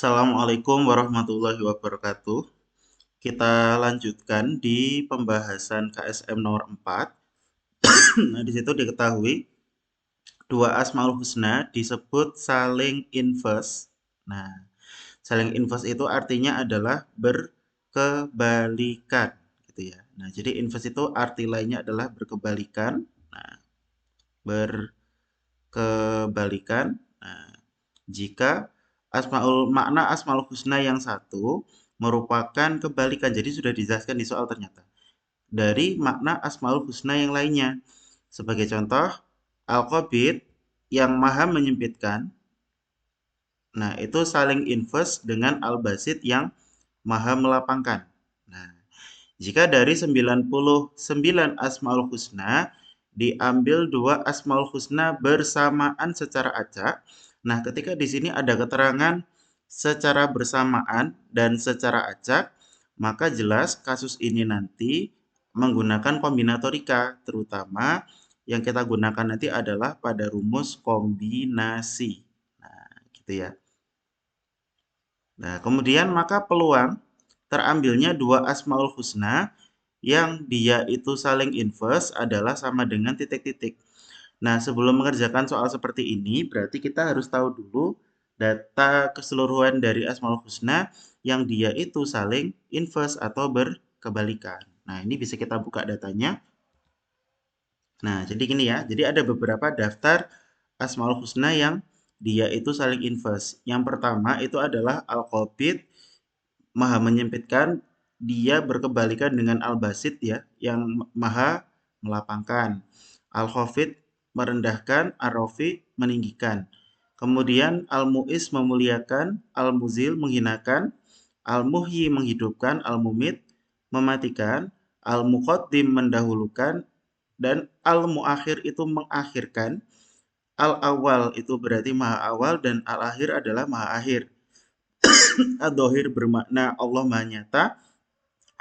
Assalamualaikum warahmatullahi wabarakatuh. Kita lanjutkan di pembahasan KSM nomor 4. Nah, di situ diketahui dua Asmaul Husna disebut saling inverse. Nah, saling inverse itu artinya adalah berkebalikan gitu ya. Nah, jadi inverse itu arti lainnya adalah berkebalikan. Nah, berkebalikan. Nah, jika makna Asmaul Husna yang satu merupakan kebalikan. Jadi sudah dijelaskan di soal ternyata. Dari makna Asmaul Husna yang lainnya. Sebagai contoh, Al-Qabid yang maha menyempitkan. Nah, itu saling inverse dengan Al-Basit yang maha melapangkan. Nah, jika dari 99 Asmaul Husna diambil dua Asmaul Husna bersamaan secara acak. Nah, ketika di sini ada keterangan secara bersamaan dan secara acak, maka jelas kasus ini nanti menggunakan kombinatorika, terutama yang kita gunakan nanti adalah pada rumus kombinasi. Nah, gitu ya. Nah, kemudian maka peluang terambilnya dua Asmaul Husna yang dia itu saling inverse adalah sama dengan titik-titik. Nah, sebelum mengerjakan soal seperti ini, berarti kita harus tahu dulu data keseluruhan dari Asmaul Husna yang dia itu saling inverse atau berkebalikan. Nah, ini bisa kita buka datanya. Nah, jadi gini ya. Jadi ada beberapa daftar Asmaul Husna yang dia itu saling inverse. Yang pertama itu adalah Al-Qabid, maha menyempitkan, dia berkebalikan dengan Al-Basit ya, yang maha melapangkan. Al-Khafid merendahkan, Ar-Rafi meninggikan. Kemudian Al-Mu'is memuliakan, Al-Muzil menghinakan, Al-Muhyi menghidupkan, Al-Mumit mematikan, Al-Muqaddim mendahulukan, dan Al-Muakhir itu mengakhirkan. Al-Awwal itu berarti maha awal dan Al-Akhir adalah maha akhir. Ad-Dhahir bermakna Allah Maha Nyata,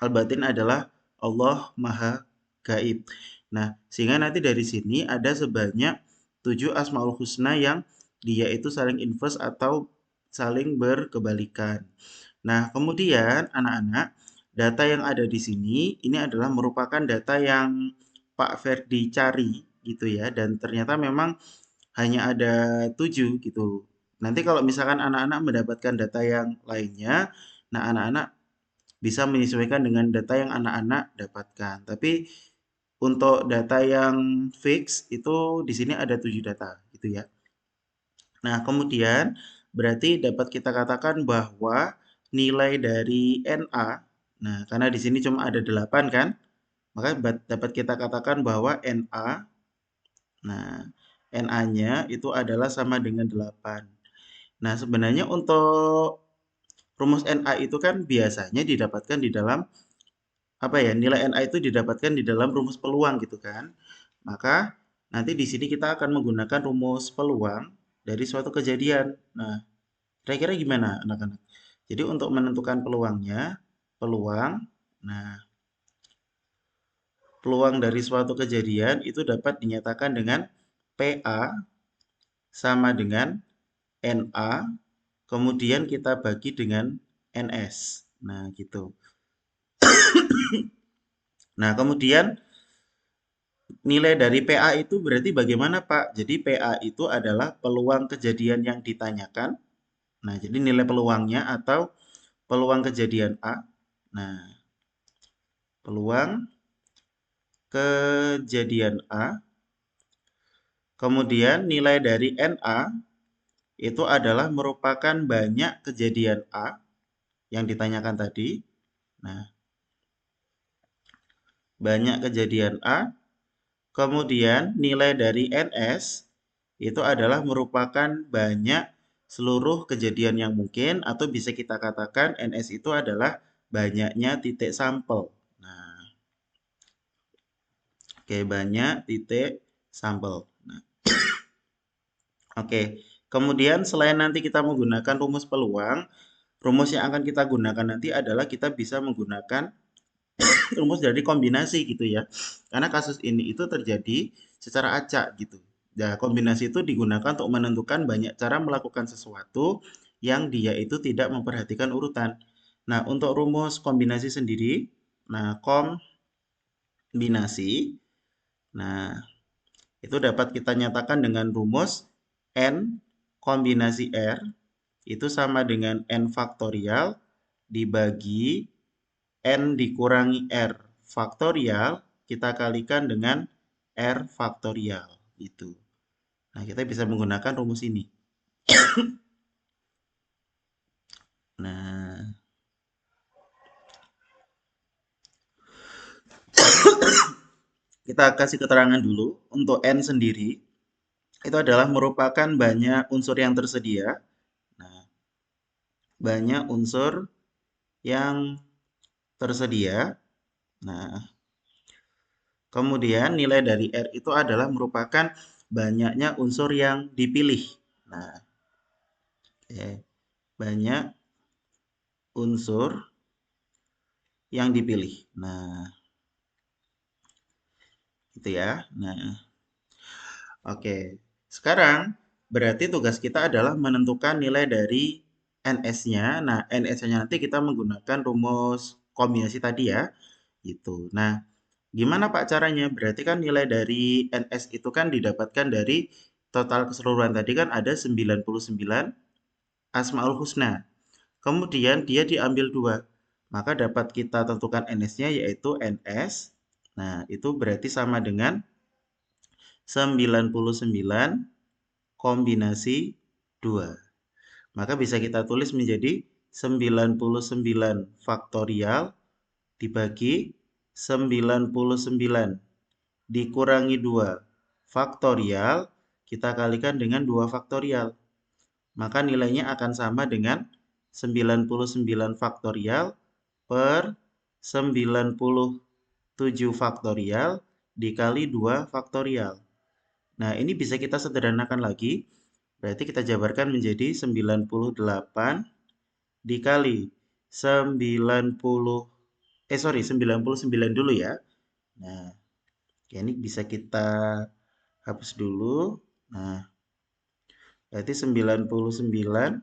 Al-Batin adalah Allah Maha Gaib. Nah, sehingga nanti dari sini ada sebanyak 7 Asmaul Husna yang dia itu saling inverse atau saling berkebalikan. Nah, kemudian anak-anak, data yang ada di sini ini adalah merupakan data yang Pak Ferdi cari gitu ya, dan ternyata memang hanya ada 7 gitu. Nanti kalau misalkan anak-anak mendapatkan data yang lainnya, nah anak-anak bisa menyesuaikan dengan data yang anak-anak dapatkan. Tapi untuk data yang fix itu di sini ada 7 data gitu ya. Nah, kemudian berarti dapat kita katakan bahwa nilai dari NA, nah karena di sini cuma ada 8 kan, maka dapat kita katakan bahwa NA, nah NA-nya itu adalah sama dengan 8. Nah, sebenarnya untuk rumus NA itu kan biasanya didapatkan di dalam apa ya, nilai NA itu didapatkan di dalam rumus peluang gitu kan. Maka nanti di sini kita akan menggunakan rumus peluang dari suatu kejadian. Nah, kira-kira gimana anak-anak? Jadi untuk menentukan peluangnya, peluang, nah peluang dari suatu kejadian itu dapat dinyatakan dengan PA sama dengan NA, kemudian kita bagi dengan NS. Nah, gitu. Nah, kemudian nilai dari PA itu berarti bagaimana, Pak? Jadi PA itu adalah peluang kejadian yang ditanyakan. Nah, jadi nilai peluangnya atau peluang kejadian A. Nah, peluang kejadian A. Kemudian nilai dari NA itu adalah merupakan banyak kejadian A yang ditanyakan tadi. Nah, banyak kejadian A. Kemudian nilai dari NS itu adalah merupakan banyak seluruh kejadian yang mungkin atau bisa kita katakan NS itu adalah banyaknya titik sampel. Nah, oke, banyak titik sampel. Nah, oke. Kemudian selain nanti kita menggunakan rumus peluang, rumus yang akan kita gunakan nanti adalah kita bisa menggunakan rumus dari kombinasi gitu ya. Karena kasus ini itu terjadi secara acak gitu. Nah, kombinasi itu digunakan untuk menentukan banyak cara melakukan sesuatu yang dia itu tidak memperhatikan urutan. Nah, untuk rumus kombinasi sendiri, nah kombinasi, nah itu dapat kita nyatakan dengan rumus N kombinasi R itu sama dengan N faktorial dibagi N dikurangi R faktorial, kita kalikan dengan R faktorial. Itu. Nah, kita bisa menggunakan rumus ini. Nah, kita kasih keterangan dulu. Untuk N sendiri, itu adalah merupakan banyak unsur yang tersedia. Nah, banyak unsur yang tersedia. Nah, kemudian nilai dari R itu adalah merupakan banyaknya unsur yang dipilih. Nah, oke. Banyak unsur yang dipilih. Nah, itu ya. Nah, oke. Sekarang berarti tugas kita adalah menentukan nilai dari NS-nya. Nah, NS-nya nanti kita menggunakan rumus kombinasi tadi ya. Itu. Nah, gimana Pak caranya? Berarti kan nilai dari NS itu kan didapatkan dari total keseluruhan tadi kan ada 99 Asmaul Husna. Kemudian dia diambil dua. Maka dapat kita tentukan NS-nya yaitu NS. Nah, itu berarti sama dengan 99 kombinasi 2. Maka bisa kita tulis menjadi 99 faktorial dibagi 99 dikurangi 2 faktorial, kita kalikan dengan 2 faktorial. Maka nilainya akan sama dengan 99 faktorial per 97 faktorial dikali 2 faktorial. Nah, ini bisa kita sederhanakan lagi. Berarti kita jabarkan menjadi 98 dikali 99 dulu ya. Nah, ini bisa kita hapus dulu. Nah, berarti 99.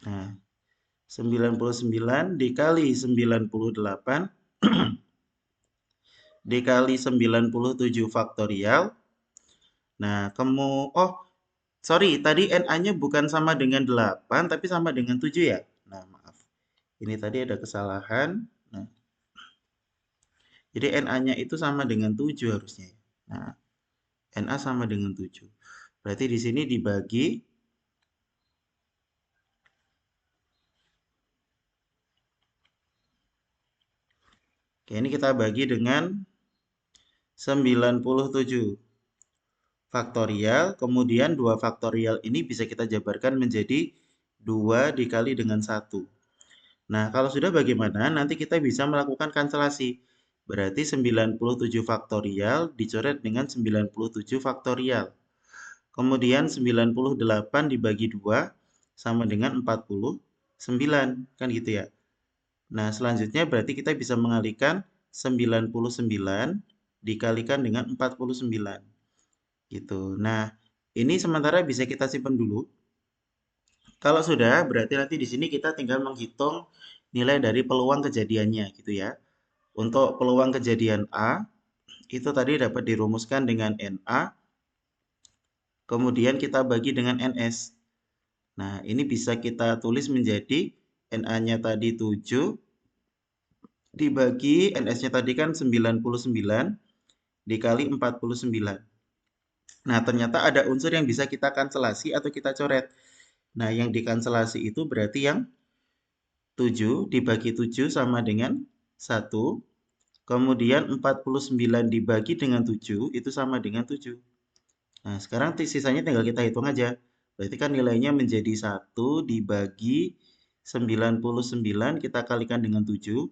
Nah, 99 dikali 98 dikali 97 faktorial. Nah, sorry, tadi NA-nya bukan sama dengan 8, tapi sama dengan 7 ya? Nah, maaf. Ini tadi ada kesalahan. Nah, jadi NA-nya itu sama dengan 7 harusnya. Nah, NA sama dengan 7. Berarti di sini dibagi. Oke, ini kita bagi dengan 97 faktorial, kemudian 2 faktorial ini bisa kita jabarkan menjadi 2 dikali dengan 1. Nah, kalau sudah bagaimana? Nanti kita bisa melakukan kanselasi. Berarti 97 faktorial dicoret dengan 97 faktorial. Kemudian 98 dibagi 2 sama dengan 49. Kan gitu ya. Nah, selanjutnya berarti kita bisa mengalihkan 99 dikalikan dengan 49. Gitu. Nah, ini sementara bisa kita simpan dulu. Kalau sudah, berarti nanti di sini kita tinggal menghitung nilai dari peluang kejadiannya gitu ya. Untuk peluang kejadian A, itu tadi dapat dirumuskan dengan NA, kemudian kita bagi dengan NS. Nah, ini bisa kita tulis menjadi NA-nya tadi 7, dibagi NS-nya tadi kan 99, dikali 49. Nah, ternyata ada unsur yang bisa kita kanselasi atau kita coret. Nah, yang dikanselasi itu berarti yang 7 dibagi 7 sama dengan 1. Kemudian 49 dibagi dengan 7 itu sama dengan 7. Nah, sekarang sisanya tinggal kita hitung aja. Berarti kan nilainya menjadi 1 dibagi 99 kita kalikan dengan 7.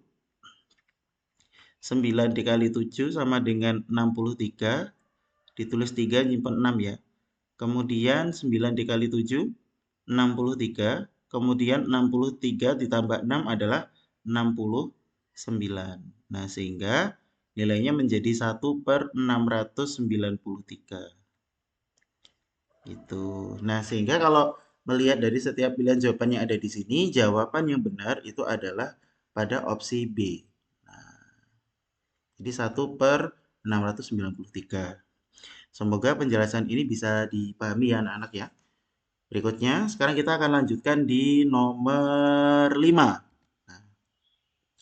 9 dikali 7 sama dengan 63. Ditulis 3 nyimpen 6 ya. Kemudian 9 dikali 7, 63. Kemudian 63 ditambah 6 adalah 69. Nah, sehingga nilainya menjadi 1/693. Gitu. Nah, sehingga kalau melihat dari setiap pilihan jawaban yang ada di sini, jawaban yang benar itu adalah pada opsi B. Jadi 1/693. Semoga penjelasan ini bisa dipahami ya anak-anak ya. Berikutnya, sekarang kita akan lanjutkan di nomor 5.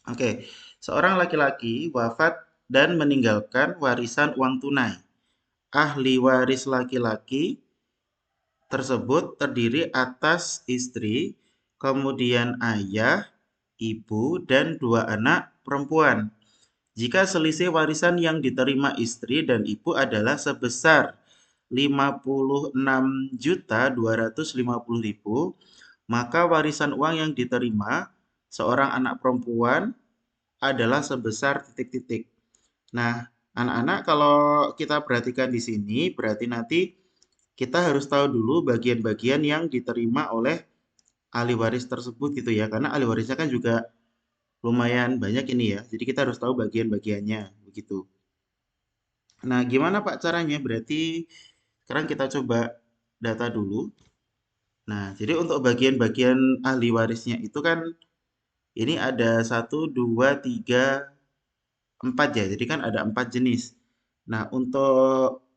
Oke, seorang laki-laki wafat dan meninggalkan warisan uang tunai. Ahli waris laki-laki tersebut terdiri atas istri, kemudian ayah, ibu, dan 2 anak perempuan. Jika selisih warisan yang diterima istri dan ibu adalah sebesar 56.250.000, maka warisan uang yang diterima seorang anak perempuan adalah sebesar titik-titik. Nah, anak-anak kalau kita perhatikan di sini, berarti nanti kita harus tahu dulu bagian-bagian yang diterima oleh ahli waris tersebut gitu ya, karena ahli warisnya kan juga lumayan banyak ini ya, jadi kita harus tahu bagian-bagiannya begitu. Nah, gimana Pak caranya? Berarti sekarang kita coba data dulu. Nah, jadi untuk bagian-bagian ahli warisnya itu kan ini ada 1, 2, 3, 4 ya. Jadi kan ada 4 jenis. Nah, untuk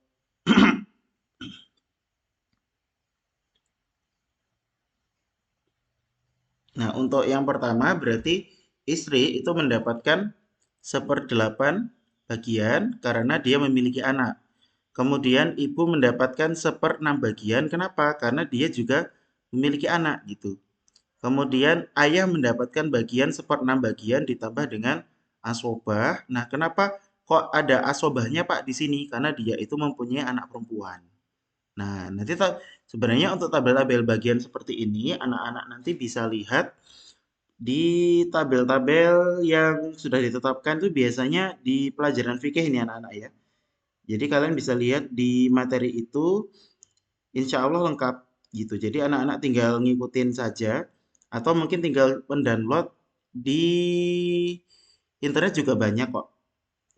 yang pertama berarti istri itu mendapatkan 1/8 bagian karena dia memiliki anak. Kemudian ibu mendapatkan 1/6 bagian. Kenapa? Karena dia juga memiliki anak gitu. Kemudian ayah mendapatkan bagian 1/6 bagian ditambah dengan asobah. Nah, kenapa kok ada asobahnya Pak di sini? Karena dia itu mempunyai anak perempuan. Nah, nanti sebenarnya untuk tabel-tabel bagian seperti ini, anak-anak nanti bisa lihat di tabel-tabel yang sudah ditetapkan itu biasanya di pelajaran fikih ini anak-anak ya. Jadi kalian bisa lihat di materi itu, insya Allah lengkap gitu. Jadi anak-anak tinggal ngikutin saja, atau mungkin tinggal mendownload di internet juga banyak kok.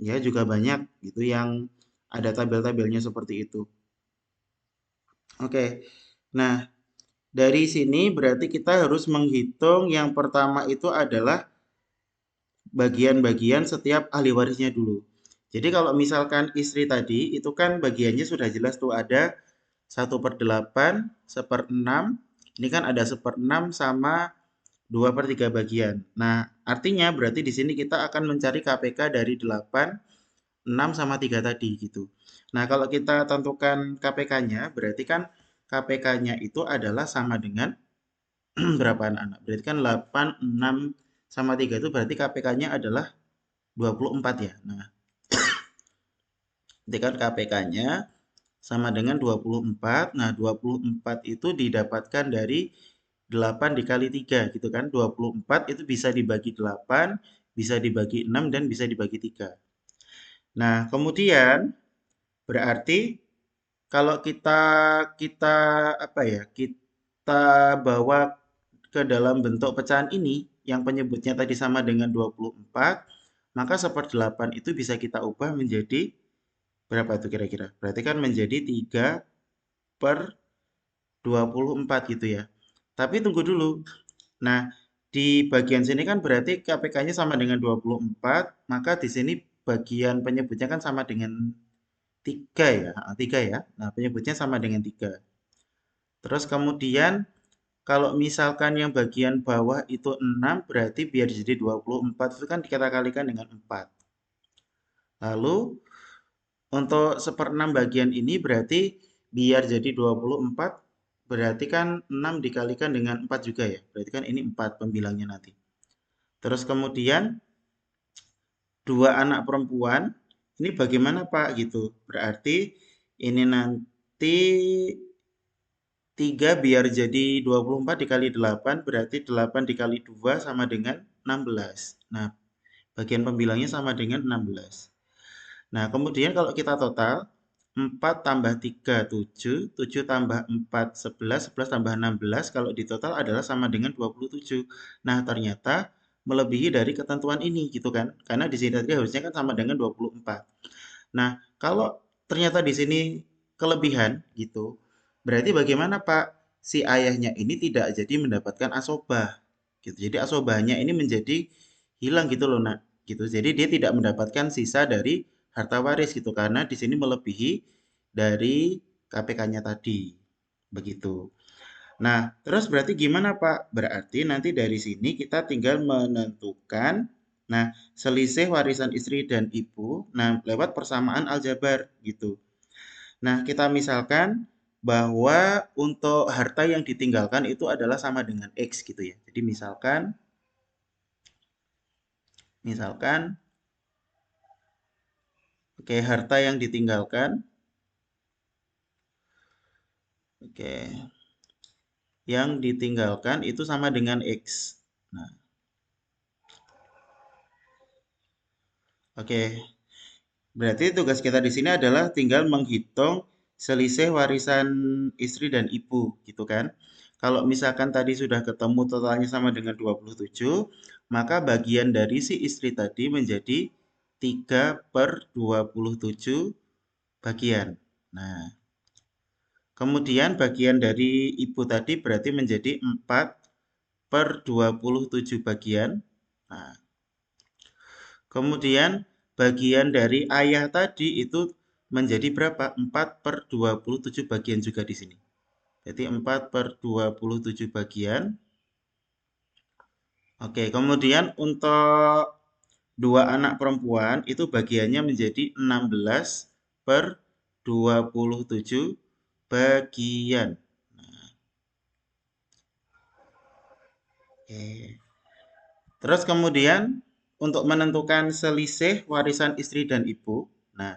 Ya, juga banyak gitu yang ada tabel-tabelnya seperti itu. Oke. Nah, dari sini berarti kita harus menghitung yang pertama itu adalah bagian-bagian setiap ahli warisnya dulu. Jadi kalau misalkan istri tadi itu kan bagiannya sudah jelas tuh ada 1/8, 1/6. Ini kan ada 1/6 sama 2/3 bagian. Nah, artinya berarti di sini kita akan mencari KPK dari 8, 6 sama 3 tadi gitu. Nah, kalau kita tentukan KPK-nya, berarti kan KPK-nya itu adalah sama dengan berapa anak-anak? Berarti kan 8, 6 sama 3 itu berarti KPK-nya adalah 24 ya. Nah, berarti kan KPK-nya sama dengan 24. Nah, 24 itu didapatkan dari 8 dikali 3 gitu kan. 24 itu bisa dibagi 8, bisa dibagi 6, dan bisa dibagi 3. Nah, kemudian berarti kalau kita kita apa ya? Kita bawa ke dalam bentuk pecahan ini yang penyebutnya tadi sama dengan 24, maka 1/8 itu bisa kita ubah menjadi berapa itu kira-kira? Berarti kan menjadi 3/24 gitu ya. Tapi tunggu dulu. Nah, di bagian sini kan berarti KPK-nya sama dengan 24, maka di sini bagian penyebutnya kan sama dengan 3 ya. 3 ya. Nah, penyebutnya sama dengan 3. Terus kemudian kalau misalkan yang bagian bawah itu 6, berarti biar jadi 24 itu kan kita kalikan dengan 4. Lalu untuk 1/6 bagian ini berarti biar jadi 24, berarti kan 6 dikalikan dengan 4 juga ya. Berarti kan ini 4 pembilangnya nanti. Terus kemudian 2 anak perempuan, ini bagaimana Pak gitu. Berarti ini nanti 3 biar jadi 24 dikali 8, berarti 8 dikali 2 sama dengan 16. Nah, bagian pembilangnya sama dengan 16. Nah, kemudian kalau kita total, 4 tambah 3, 7, 7 tambah 4, 11, 11 tambah 16, kalau di total adalah sama dengan 27. Nah, ternyata melebihi dari ketentuan ini gitu kan. Karena di sini tadi harusnya kan sama dengan 24. Nah, kalau ternyata di sini kelebihan gitu, berarti bagaimana Pak? si ayahnya ini tidak jadi mendapatkan asobah gitu. Jadi asobahnya ini menjadi hilang gitu loh nak gitu. Jadi dia tidak mendapatkan sisa dari harta waris gitu karena di sini melebihi dari KPK-nya tadi. Begitu. Nah, terus berarti gimana Pak? Berarti nanti dari sini kita tinggal menentukan nah selisih warisan istri dan ibu nah lewat persamaan aljabar gitu. Nah, kita misalkan bahwa untuk harta yang ditinggalkan itu adalah sama dengan X gitu ya. Jadi misalkan oke, harta yang ditinggalkan oke, yang ditinggalkan itu sama dengan X. Nah, oke. Berarti tugas kita di sini adalah tinggal menghitung selisih warisan istri dan ibu, gitu kan? Kalau misalkan tadi sudah ketemu totalnya sama dengan 27, maka bagian dari si istri tadi menjadi 3/27 bagian. Nah, kemudian bagian dari ibu tadi berarti menjadi 4/27 bagian. Nah, kemudian bagian dari ayah tadi itu menjadi berapa? 4/27 bagian juga di sini. Jadi 4/27 bagian. Oke, kemudian untuk dua anak perempuan itu bagiannya menjadi 16/27 bagian. Oke. Terus kemudian untuk menentukan selisih warisan istri dan ibu. Nah,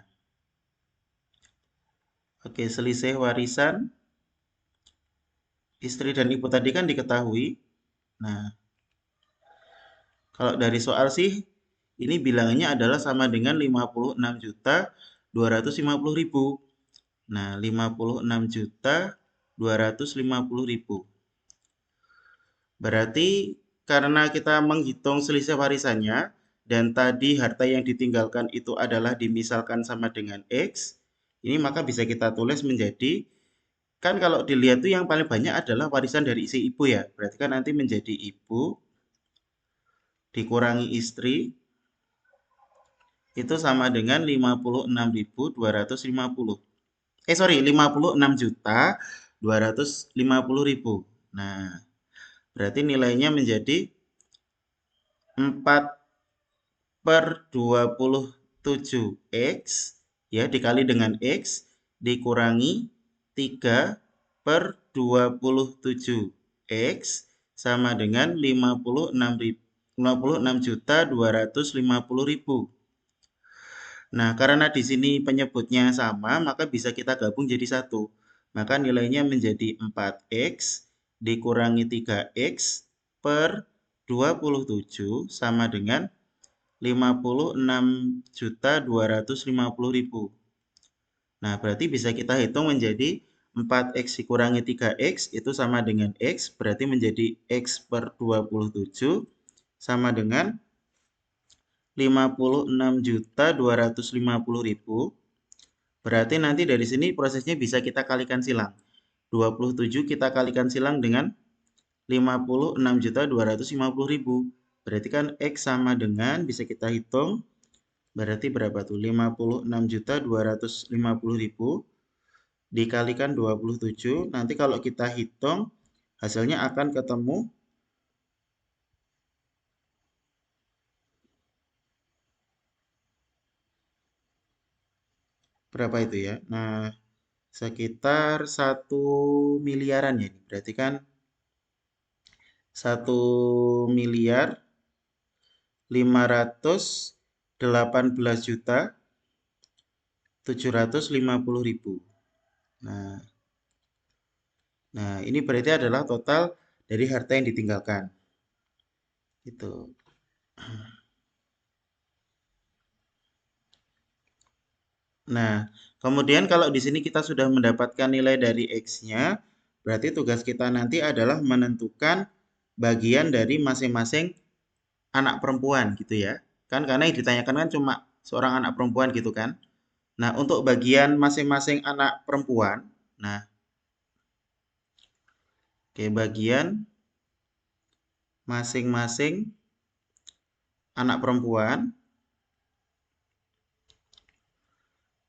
oke, selisih warisan istri dan ibu tadi kan diketahui. Nah, kalau dari soal sih, ini bilangannya adalah sama dengan 56.250.000. Nah, 56.250.000. Berarti karena kita menghitung selisih warisannya, dan tadi harta yang ditinggalkan itu adalah dimisalkan sama dengan X, ini maka bisa kita tulis menjadi kan kalau dilihat tuh yang paling banyak adalah warisan dari si ibu ya. Berarti kan nanti menjadi ibu dikurangi istri itu sama dengan 56.250. Sorry, 56.250.000. Nah, berarti nilainya menjadi 4/27 X ya dikali dengan X dikurangi 3/27 X sama dengan 56.250.000. Nah, karena di sini penyebutnya sama, maka bisa kita gabung jadi satu. Maka nilainya menjadi 4X dikurangi 3X per 27 sama dengan 56.250.000. Nah, berarti bisa kita hitung menjadi 4X dikurangi 3X itu sama dengan X, berarti menjadi X per 27 sama dengan 56.250.000. Berarti nanti dari sini prosesnya bisa kita kalikan silang. 27 kita kalikan silang dengan 56.250.000. Berarti kan X sama dengan, bisa kita hitung, berarti berapa tuh? 56.250.000 dikalikan 27. Nanti kalau kita hitung, hasilnya akan ketemu berapa itu ya? Nah, sekitar 1 miliaran ya. Berarti kan 1.518.750.000. Nah, ini berarti adalah total dari harta yang ditinggalkan. Itu. Nah, kemudian kalau di sini kita sudah mendapatkan nilai dari X-nya, berarti tugas kita nanti adalah menentukan bagian dari masing-masing anak perempuan gitu ya. Kan karena yang ditanyakan kan cuma seorang anak perempuan gitu kan. Nah, untuk bagian masing-masing anak perempuan, nah Oke, bagian masing-masing anak perempuan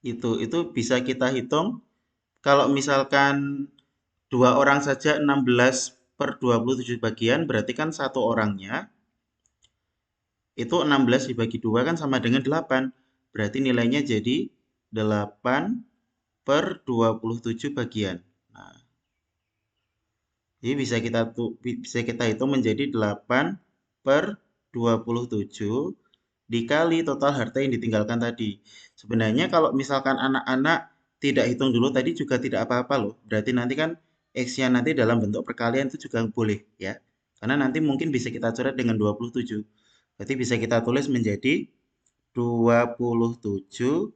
itu bisa kita hitung kalau misalkan dua orang saja 16 per 27 bagian, berarti kan satu orangnya itu 16 dibagi 2 kan sama dengan 8. Berarti nilainya jadi 8 per 27 bagian. Nah, jadi bisa kita hitung menjadi 8 per 27 dikali total harta yang ditinggalkan tadi. Sebenarnya kalau misalkan anak-anak tidak hitung dulu tadi juga tidak apa-apa loh. Berarti nanti kan X-nya nanti dalam bentuk perkalian itu juga boleh ya. Karena nanti mungkin bisa kita coret dengan 27. Berarti bisa kita tulis menjadi 27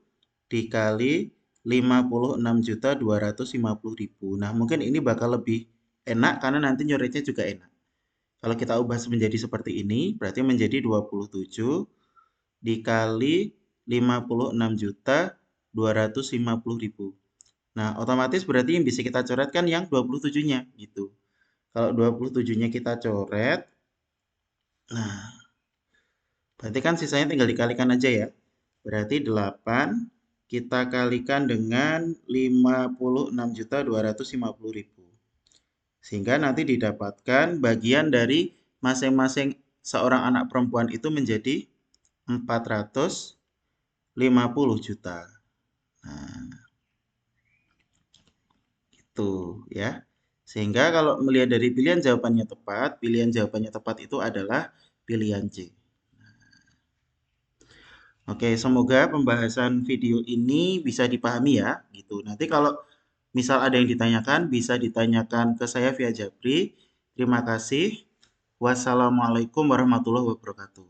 dikali 56.250.000. Nah, mungkin ini bakal lebih enak karena nanti nyoretnya juga enak. Kalau kita ubah menjadi seperti ini, berarti menjadi 27 dikali 56.250.000. Nah, otomatis berarti yang bisa kita coret kan yang 27-nya gitu. Kalau 27-nya kita coret, nah berarti kan sisanya tinggal dikalikan aja ya. Berarti 8 kita kalikan dengan 56.250.000. Sehingga nanti didapatkan bagian dari masing-masing seorang anak perempuan itu menjadi 450 juta. Nah, itu ya. Sehingga kalau melihat dari pilihan jawabannya tepat itu adalah pilihan C. Oke, semoga pembahasan video ini bisa dipahami ya, gitu. Nanti kalau misal ada yang ditanyakan, bisa ditanyakan ke saya via Japri. Terima kasih. Wassalamualaikum warahmatullahi wabarakatuh.